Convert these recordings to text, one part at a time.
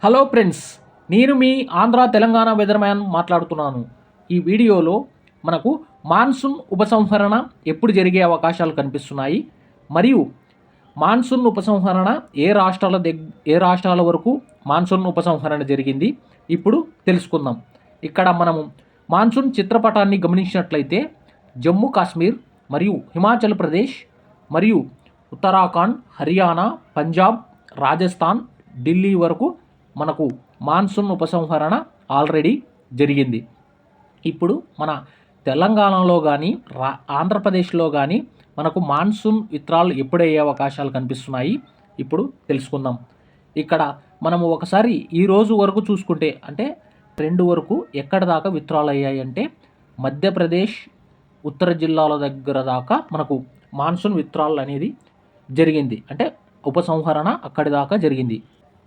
Hello friends, నేను మీ Andhra Telangana weather man మాట్లాడుతున్నాను. ఈ వీడియోలో మనకు మాన్సూన్ ఉపసంహరణ ఎప్పుడు జరిగే అవకాశాలు కనిపిస్తున్నాయి, మరియు మాన్సూన్ ఉపసంహరణ ఏ రాష్ట్రాల వరకు మాన్సూన్ ఉపసంహరణ జరిగింది ఇప్పుడు తెలుసుకుందాం. ఇక్కడ మనము మాన్సూన్ చిత్రపటాన్ని గమనించినట్లయితే జమ్మూ కాశ్మీర్ మరియు హిమాచల్ ప్రదేశ్ మరియు ఉత్తరాఖండ్, హర్యానా, పంజాబ్, రాజస్థాన్, ఢిల్లీ వరకు మనకు మాన్సూన్ ఉపసంహరణ ఆల్రెడీ జరిగింది. ఇప్పుడు మన తెలంగాణలో కానీ ఆంధ్రప్రదేశ్లో కానీ మనకు మాన్సూన్ విత్రాలు ఎప్పుడయ్యే అవకాశాలు కనిపిస్తున్నాయి ఇప్పుడు తెలుసుకుందాం. ఇక్కడ మనము ఒకసారి ఈ రోజు వరకు చూసుకుంటే, అంటే 2 వరకు ఎక్కడ దాకా విత్రాలు అయ్యాయి అంటే మధ్యప్రదేశ్ ఉత్తర జిల్లాల దగ్గర దాకా మనకు మాన్సూన్ విత్రాలు అనేది జరిగింది. అంటే ఉపసంహరణ అక్కడి దాకా జరిగింది.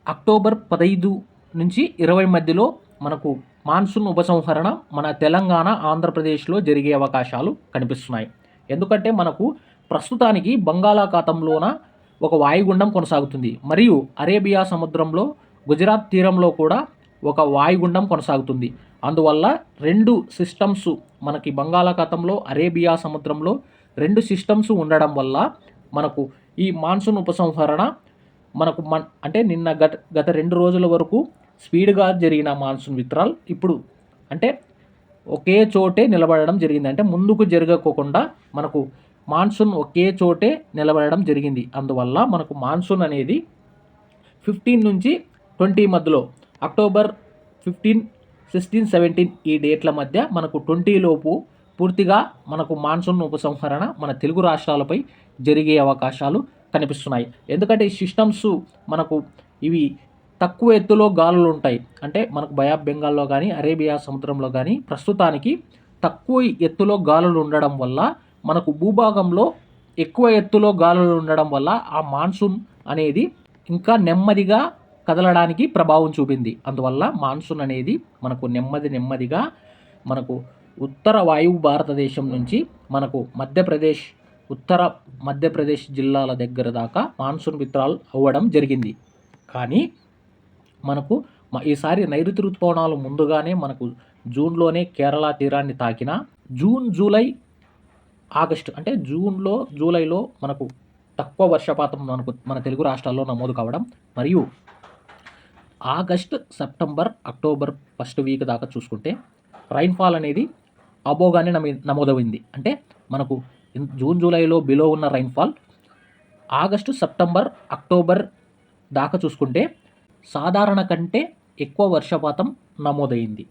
అక్టోబర్ 15 నుంచి 20 మధ్యలో మనకు మాన్సూన్ ఉపసంహరణ మన తెలంగాణ, ఆంధ్రప్రదేశ్లో జరిగే అవకాశాలు కనిపిస్తున్నాయి. ఎందుకంటే మనకు ప్రస్తుతానికి బంగాళాఖాతంలోన ఒక వాయుగుండం కొనసాగుతుంది, మరియు అరేబియా సముద్రంలో గుజరాత్ తీరంలో కూడా ఒక వాయుగుండం కొనసాగుతుంది. అందువల్ల 2 సిస్టమ్స్ మనకి బంగాళాఖాతంలో, అరేబియా సముద్రంలో 2 సిస్టమ్స్ ఉండడం వల్ల మనకు ఈ మాన్సూన్ ఉపసంహరణ మనకు అంటే నిన్న గత 2 రోజుల వరకు స్పీడ్గా జరిగిన మాన్సూన్ విత్రాల్ ఇప్పుడు అంటే ఒకే చోటే నిలబడడం జరిగింది. అంటే ముందుకు జరగకోకుండా మనకు మాన్సూన్ ఒకే చోటే నిలబడడం జరిగింది. అందువల్ల మనకు మాన్సూన్ అనేది 15 నుంచి 20 మధ్యలో, అక్టోబర్ 15, 16, 17 ఈ డేట్ల మధ్య మనకు 20 లోపు పూర్తిగా మనకు మాన్సూన్ ఉపసంహరణ మన తెలుగు రాష్ట్రాలపై జరిగే అవకాశాలు కనిపిస్తున్నాయి. ఎందుకంటే ఈ సిస్టమ్స్ మనకు ఇవి తక్కువ ఎత్తులో గాలులు ఉంటాయి. అంటే మనకు బే ఆఫ్ బెంగాల్లో కానీ, అరేబియా సముద్రంలో కానీ ప్రస్తుతానికి తక్కువ ఎత్తులో గాలులు ఉండడం వల్ల మనకు భూభాగంలో ఎక్కువ ఎత్తులో గాలులు ఉండడం వల్ల ఆ మాన్సూన్ అనేది ఇంకా నెమ్మదిగా కదలడానికి ప్రభావం చూపింది. అందువల్ల మాన్సూన్ అనేది మనకు నెమ్మదిగా మనకు ఉత్తర వాయువు భారతదేశం నుంచి మనకు ఉత్తర మధ్యప్రదేశ్ జిల్లాల దగ్గర దాకా మాన్సూన్ విత్రాలు అవ్వడం జరిగింది. కానీ మనకు ఈసారి నైరుతి ఋతుపవనాలు ముందుగానే మనకు జూన్లోనే కేరళ తీరాన్ని తాకిన జూన్, జూలై, ఆగస్టు అంటే జూలైలో మనకు తక్కువ వర్షపాతం మన తెలుగు రాష్ట్రాల్లో నమోదు కావడం, మరియు August, September, October first week దాకా చూసుకుంటే రైన్ఫాల్ అనేది అబోగానే నమోదైంది. అంటే మనకు జూన్, జూలైలో బిలో ఉన్న రైన్ఫాల్ ఆగస్టు, సెప్టెంబర్, అక్టోబర్ దాకా చూసుకుంటే సాధారణ కంటే ఎక్కువ వర్షపాతం నమోదైంది.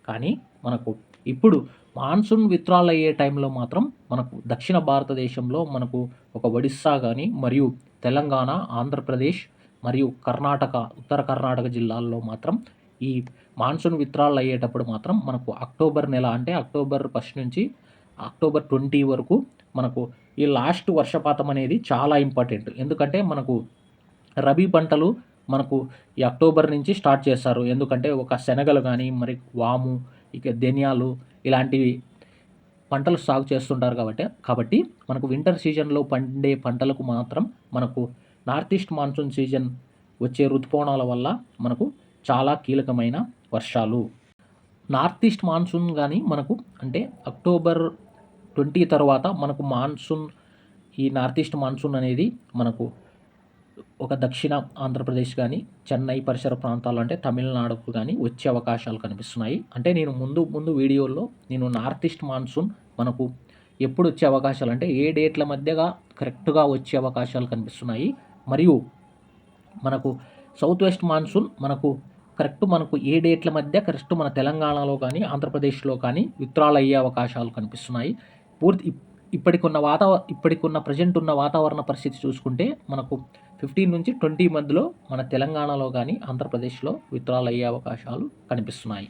కానీ మనకు ఇప్పుడు మాన్సూన్ విత్రాలు అయ్యే టైంలో మాత్రం మనకు దక్షిణ భారతదేశంలో మనకు ఒక ఒడిస్సా కానీ, మరియు తెలంగాణ, ఆంధ్రప్రదేశ్ మరియు ఉత్తర కర్ణాటక జిల్లాల్లో మాత్రం ఈ మాన్సూన్ విత్రాలు అయ్యేటప్పుడు మాత్రం మనకు అక్టోబర్ నెల, అంటే అక్టోబర్ 1 నుంచి అక్టోబర్ 20 వరకు మనకు ఈ లాస్ట్ వర్షపాతం అనేది చాలా ఇంపార్టెంట్. ఎందుకంటే మనకు రబీ పంటలు మనకు ఈ అక్టోబర్ నుంచి స్టార్ట్ చేస్తారు. ఎందుకంటే ఒక శనగలు కానీ, మరి వాము, ఇక ధనియాలు ఇలాంటివి పంటలు సాగు చేస్తుంటారు కాబట్టి మనకు వింటర్ సీజన్లో పండే పంటలకు మాత్రం మనకు నార్త్ ఈస్ట్ మాన్సూన్ సీజన్ వచ్చే ఋతుపవనాల వల్ల మనకు చాలా కీలకమైన వర్షాలు. నార్త్ ఈస్ట్ మాన్సూన్ కానీ మనకు అంటే అక్టోబర్ 20 తర్వాత మనకు ఈ నార్త్ ఈస్ట్ మాన్సూన్ అనేది మనకు ఒక దక్షిణ ఆంధ్రప్రదేశ్ కానీ, చెన్నై పరిసర ప్రాంతాలు అంటే తమిళనాడుకు కానీ వచ్చే అవకాశాలు కనిపిస్తున్నాయి. అంటే నేను ముందు వీడియోలో నేను నార్త్ ఈస్ట్ మాన్సూన్ మనకు ఎప్పుడు వచ్చే అవకాశాలు అంటే ఏ డేట్ల మధ్యగా కరెక్ట్గా వచ్చే అవకాశాలు కనిపిస్తున్నాయి, మరియు మనకు సౌత్ వెస్ట్ మాన్సూన్ మనకు ఏ డేట్ల మధ్య కరెక్ట్ మన తెలంగాణలో కానీ, ఆంధ్రప్రదేశ్లో కానీ విత్రాలు అయ్యే అవకాశాలు కనిపిస్తున్నాయి. ఇప్పటికున్న ప్రజెంట్ ఉన్న వాతావరణ పరిస్థితి చూసుకుంటే మనకు 15 నుంచి 20 మధ్యలో మన తెలంగాణలో కానీ, ఆంధ్రప్రదేశ్లో విత్రాలు అయ్యే అవకాశాలు కనిపిస్తున్నాయి.